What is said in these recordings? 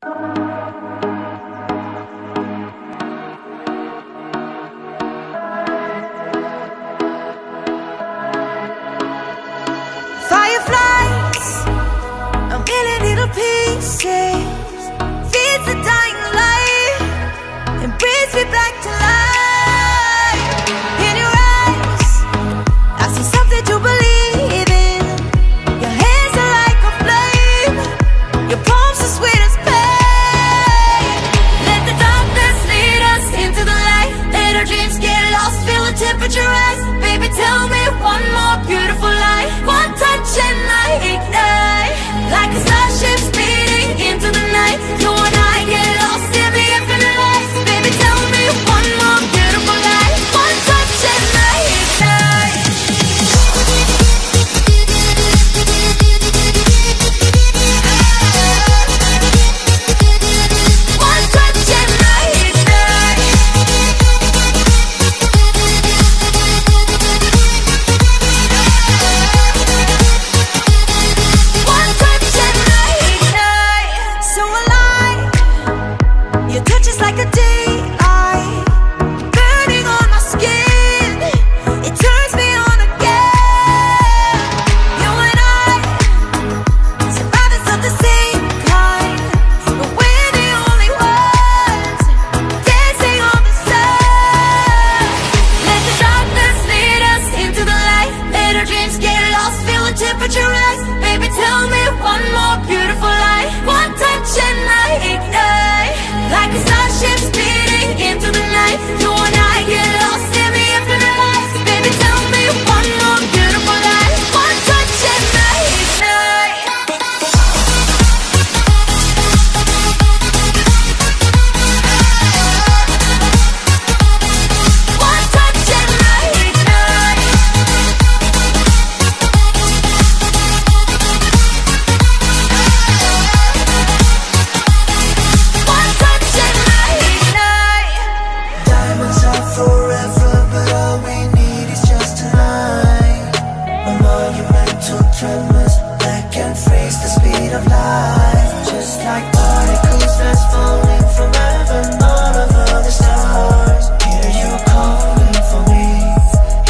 Fireflies, a million little pieces, feeds the dying light and brings me back to life. In your eyes, I see something to believe in. Your hands are like a flame, your palms are sweet as pain. Let the darkness lead us into the light. Let our dreams get lost, feel the temperature rise. Baby, tell me one more beautiful lie. One touch and I ignite, like a starship speeding into the night. You and I get lost in the infinite lights. Baby, tell me one more beautiful lie. One touch and I ignite. One touch and I ignite. One touch and I ignite. So alive, your touch is like a daylight, burning on my skin. It turns me on again. You and I, survivors of the same kind, but we're the only ones dancing on the sun. Let the darkness lead us into the light. Let our dreams get lost, feel the temperature rise. Baby, tell me one more beautiful lie. One touch and I ignite, like a starship speeding into the night. You and I get lost in the infinite lights. Baby, tell me one more beautiful lie. One touch and I ignite. One touch and I ignite. One touch and I ignite. Diamonds are forever, but all we need is just tonight. A monumental tremors that can freeze the speed of light. Just like particles that's falling from heaven all over the stars. Hear you calling for me,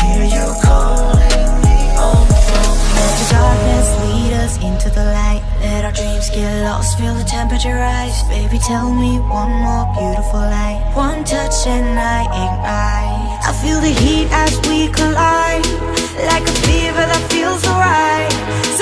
hear you calling me on the phone. Let the darkness lead us into the light. Let our dreams get lost, feel the temperature rise. Baby, tell me one more beautiful lie. One touch and I ignite. I feel the heat as we collide, like a fever that feels alright. So